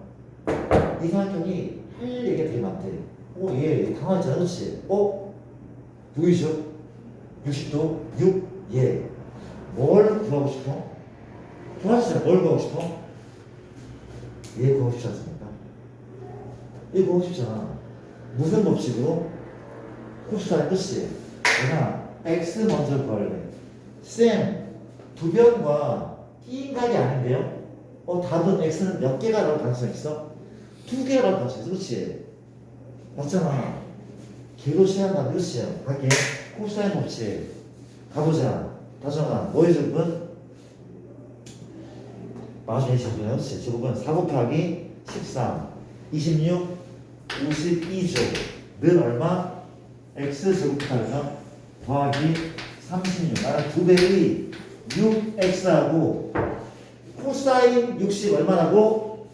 이 사람이 할 얘기가 되게 많대. 얘 당황했잖아, 그렇지? 보이죠? 60도 6, 얘. 뭘 구하고 싶어? 구하시잖아. 뭘 구하고 싶어? 얘 구하고 싶지 않습니까? 얘 구하고 싶잖아. 무슨 법칙으로? 코사인 끝이. 내가 x 먼저 구할래. 쌤, 두 변과 띠인각이 아닌데요? 답은 x는 몇 개가 나올 가능성이 있어? 2개가 나올 가능성이 있어. 그렇지? 맞잖아. 개로 시한다. 그렇지? 갈게. 코사인 법칙. 가보자. 다정아, 뭐의 제곱은? 마주의 제곱은, 그렇지? 제곱은 4 곱하기 13, 26, 52조. 는 얼마? x 제곱하면 더하기 36. 나는 2배의 6x하고 코사인 60 얼마라고?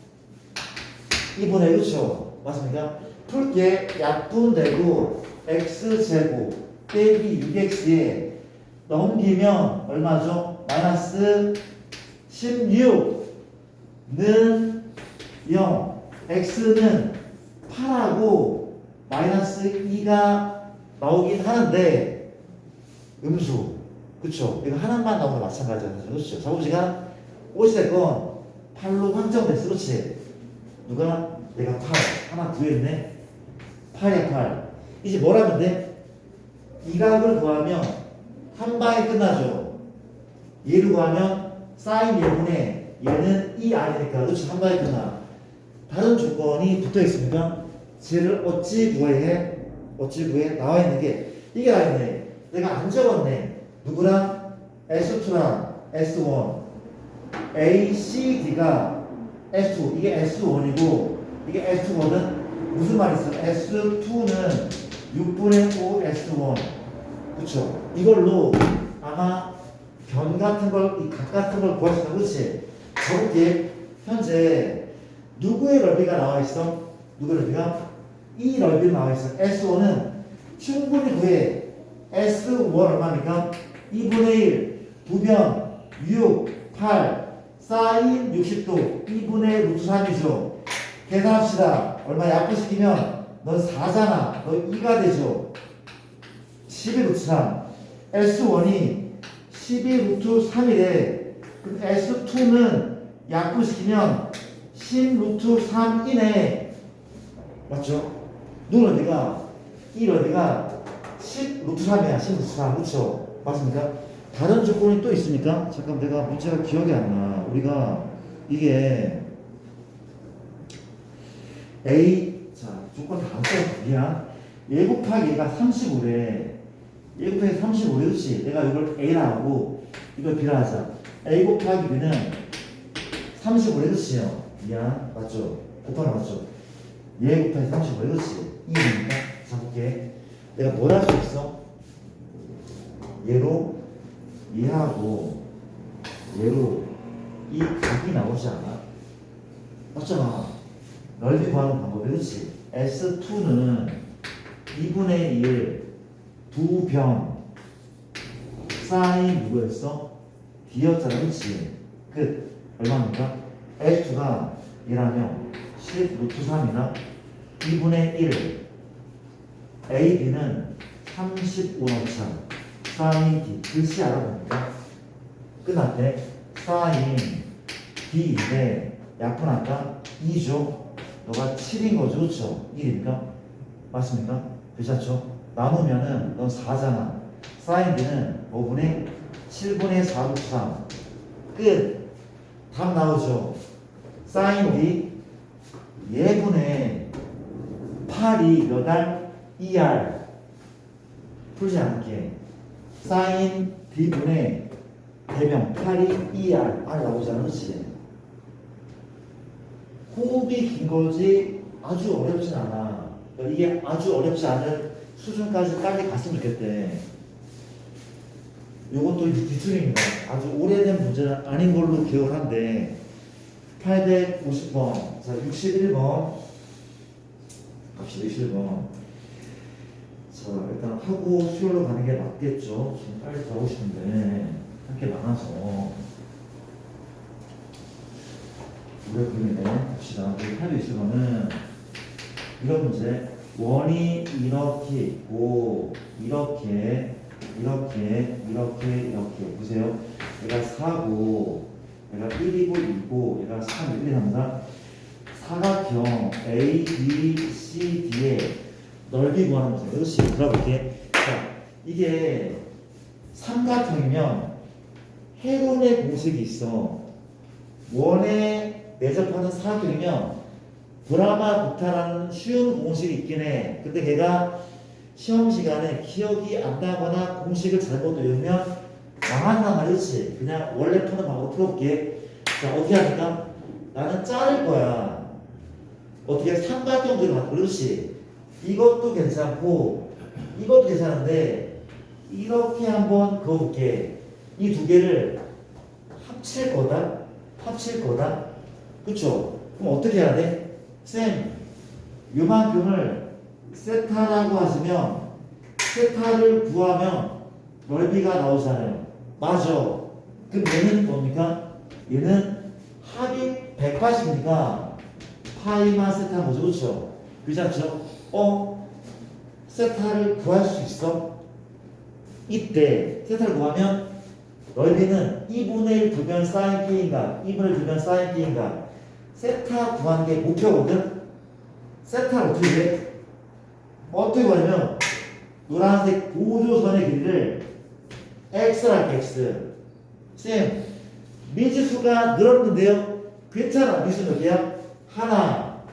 2분의 1죠. 맞습니까? 풀게 약분되고 x제곱 빼기 6x에 넘기면 얼마죠? 마이너스 16는 0, x는 8하고 마이너스 2가 나오긴 하는데 음수, 그쵸? 이거 하나만 나오면 마찬가지잖아요. 그렇죠? 자부지가 어찌됐건 8로 확정됐어. 그렇지? 누가? 내가 8 하나 구했네. 8이야 8. 이제 뭘 하면 돼? 이 각을 구하면 한 방에 끝나죠. 얘를 구하면 사인 예분에 얘는 이 아니니까, 그렇죠? 한 방에 끝나. 다른 조건이 붙어 있습니까? 쟤를 어찌 구해? 어찌 구해? 나와 있는 게 이게 나와 있네. 내가 안 적었네. 누구랑? S2랑 S1, A, C, D가 S2, 이게 S1이고 이게 S2거든. 무슨 말 있어? S2는 6분의 5 S1. 그쵸? 이걸로 아마 변 같은 걸, 이 각 같은 걸 구하시는, 그렇지? 저렇게 현재 누구의 넓이가 나와 있어? 누구의 넓이가? 이 넓이가 나와 있어. S1은 충분히 구해. S1 얼마입니까? 2분의 1, 2변, 6, 8, 사인 60도, 2분의 루트 3이죠. 계산합시다. 얼마 약분시키면 넌 4잖아. 너 2가 되죠. 12 루트 3. S1이 12 루트 3이래. 그럼 S2는 약분시키면 10 루트 3이네. 맞죠? 눈 어디가? 이 어디가? 10 루트 3이야. 10 루트 3. 그렇죠? 맞습니까? 다른 조건이 또 있습니까? 잠깐 내가 문제가 기억이 안 나. 우리가 이게 A 자 조건 다음 거 미안. 얘 곱하기 얘가 35래. 얘 곱하기 35래. 그렇지? 내가 이걸 A라 하고 이걸 B라 하자. A 곱하기 B는 35래. 그렇지요? 미안. 맞죠? 곱하기 맞죠? 얘 곱하기 35래. 그렇지? 이해됩니까? 자 볼게. 내가 뭘 할 수 있어? 얘로 얘하고 얘로 이 각이 나오지 않아? 맞잖아. 넓이 구하는 방법이 그렇지. S2는 2분의 1 2변 사인 누구였어? D였잖아. 그렇지? 끝. 얼마입니까? S2가 얘라면 10 루트 3이나 2분의 1 AB는 35넣자 사인 D 글씨 알아봅니까? 끝났대. 사인 D인데 약분할까? 2죠. 너가 7인 거죠. 그렇죠? 1입니까? 맞습니까? 괜찮죠? 나누면은 넌 4잖아. 사인 D는 5분의 7분의 4 루트 3. 끝. 답 나오죠? 사인 D 예분의 8이 몇 알? 2R. 풀지 않을게. 사인 D분의 대명 8이 2R. R 나오잖아. 그렇지? 호흡이 긴 거지 아주 어렵진 않아. 이게 아주 어렵지 않은 수준까지 빨리 갔으면 좋겠대. 요것도 기출입니다. 아주 오래된 문제는 아닌 걸로 기억을 한데 850번 자 61번 갑시다. 61번 자 일단 하고 수요로 가는 게 맞겠죠. 지금 빨리 가고 싶은데 할 게 많아서 오래 걸리네. 봅시다. 우리 860번은 이런 문제 원이 이렇게 있고 이렇게 보세요. 얘가 4고 얘가 1이고 2고 얘가 3, 1, 2, 3, 4 사각형 A, B, C, D의 넓이 구하는 거죠. 그렇지. 들어볼게. 자, 이게 삼각형이면 해론의 공식이 있어. 원에 내접하는 사각형이면 브라마 부타라는 쉬운 공식이 있긴 해. 근데 걔가 시험 시간에 기억이 안 나거나 공식을 잘못 외우면 망한단 말이지. 그냥 원래 푸는 방법으로 풀어볼게. 자, 어떻게 하니까? 나는 자를 거야. 어떻게 삼각형들을 만들어. 그렇지. 이것도 괜찮고 이것도 괜찮은데 이렇게 한번 그어볼게. 이 두 개를 합칠 거다. 그쵸? 그럼 어떻게 해야 돼? 쌤, 요만큼을 세타라고 하시면 세타를 구하면 넓이가 나오잖아요. 맞아. 그럼 얘는 뭡니까? 얘는 합이 180이니까 파이만 세타 거죠. 그렇죠? 그렇죠? 세타를 구할 수 있어? 이때 세타를 구하면 넓이는 2분의 1 두변 사인 P인가 2분의 1 두변 사인 P인가 세타 구하는 게 목표거든? 세타를 어떻게 해? 어떻게 구하냐면 노란색 보조선의 길이를 X라 할게. X. 쌤, 미지수가 늘었는데요? 괜찮아. 미수 몇 개야? 하나,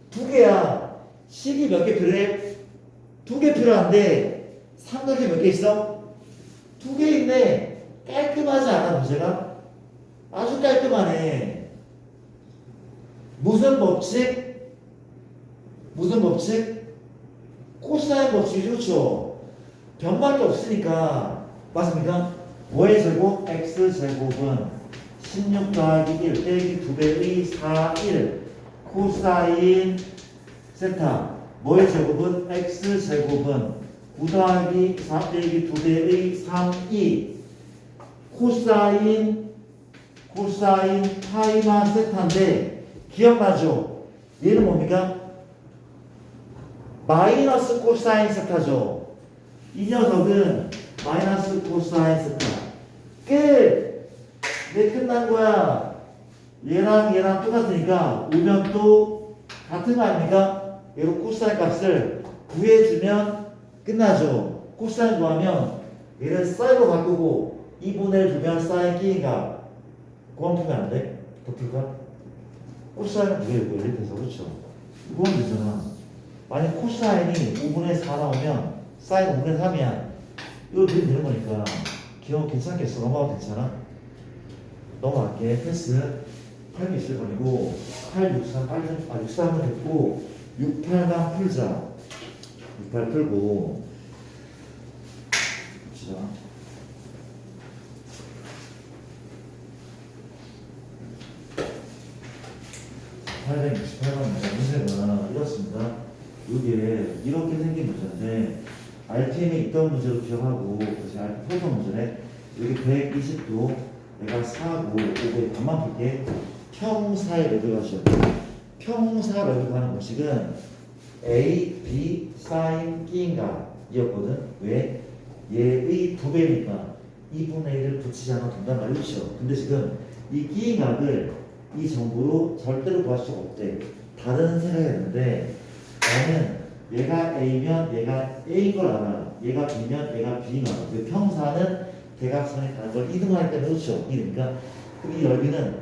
두 개야. 식이 몇 개 필요해? 2개 필요한데 삼각형 몇 개 있어? 2개 있네. 깔끔하지 않아 문제가? 아주 깔끔하네. 무슨 법칙? 코사인 법칙이죠. 그렇죠? 변밖에 없으니까 맞습니까? Y의 제곱 X제곱은 16 더하기 1 빼기 2배의 4, 1 코사인 세타 뭐의 제곱은 x 제곱은 9 더하기 4 빼기 2배의 3, 2 코사인 파이만 세타인데 기억나죠? 얘는 뭡니까? 마이너스 코사인 세타죠. 이 녀석은 마이너스 코사인 세타. 끝! 왜 끝난 거야? 얘랑 똑같으니까 우변도 같은 거 아닙니까? 얘로 코사인 값을 구해주면 끝나죠. 코사인 구하면 얘를 사인으로 바꾸고 2분의 1 두면 사인 끼니까 그건 풀면 안 돼? 더 풀까? 코사인은 왜 이렇게 돼서 그렇죠? 이건 되잖아. 만약 코사인이 5분의 4 나오면 사인 5분의 3이야. 이거 그림 되는 거니까 기억 괜찮겠어? 넘어가도 괜찮아? 넘어갈게. 패스 8이 있을 거고 8, 6, 3, 6, 3은 됐고 6, 8만 풀자. 6, 8 풀고 봅시다. 자, 868번 문제가 이렇습니다. 이게 이렇게 생긴 문제인데 RTM에 있던 문제로 기억하고 다시 RTM 풀던 문제네. 여기 120도 내가 4고 5에 반만 풀게. 평사의 레벨 가시죠. 평사 레벨 가는 공식은 A, B, 사인 끼인가 이었거든. 왜? 얘의 2배니까 2분의 1을 붙이지 않아도 된단 말이죠. 근데 지금 이 끼인각을 이 정보로 절대로 구할 수가 없대. 다른 생각이 했는데 나는 얘가 A면 얘가 A인 걸 알아. 얘가 B면 얘가 B인 걸 알아. 그 평사는 대각선에 가는 걸 이등분하기 때문에 그렇죠. 이니까 그럼 이 넓이는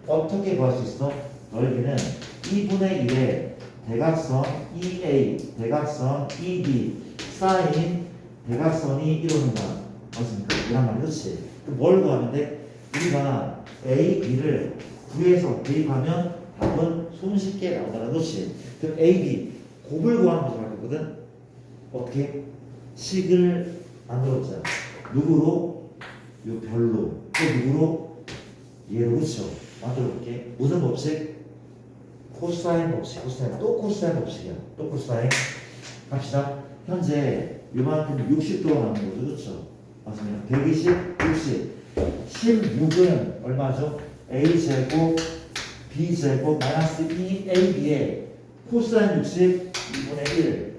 어떻게 구할 수 있어? 넓이는 2분의 1에 대각선 EA, 대각선 EB, 사인 대각선이 이루는가 맞습니까? 이란 말이 그렇지. 그럼 뭘 구하면 돼? 우리가 A, B를 구해서 대입하면 답은 손쉽게 나온다는 것이. 그럼 A, B 곱을 구하는 것을 말했거든. 어떻게? 식을 만들었잖아. 누구로? 요 별로. 또 누구로? 얘로. 그렇죠. 만들어볼게. 무슨 법칙? 코사인 법칙. 코사인. 또 코사인 법칙이야. 또 코사인. 갑시다. 현재 요만큼 60도가 남은 거죠. 그렇죠? 맞습니다. 120, 60. 16은 얼마죠? A제곱 B제곱 마이너스 2AB에 코사인 60 2분의 1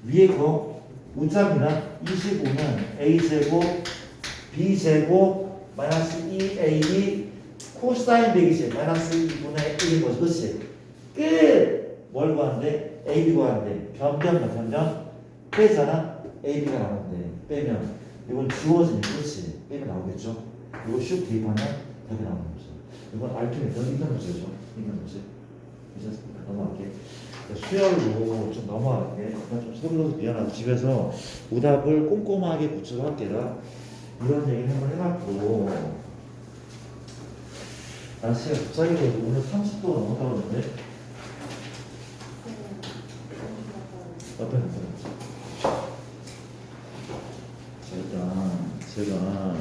위에 거 웃자입니다. 25는 A제곱 B제곱 마이너스 2AB 코사인 120 마이너스 2분의 1인 거죠. 그렇지? 끝! 뭘 구하는데? AB 구하는데 변변 빼잖아? AB가 나오는데 빼면 이건 주어지는 그렇지? 빼면 나오겠죠? 이거 슉 대입하면 답이 나오는 거죠. 이건 알투메터 인간 문제죠. 인간 문제. 괜찮습니까? 넘어갈게. 수열로 좀 넘어갈게. 약간 좀 서둘러서 미안하고 집에서 오답을 꼼꼼하게 붙여서 할게라. 이런 얘기 한번 해놨고 날씨가 갑자기 오늘 30도가 넘었다고 그러는데 어떤 자 일단 제가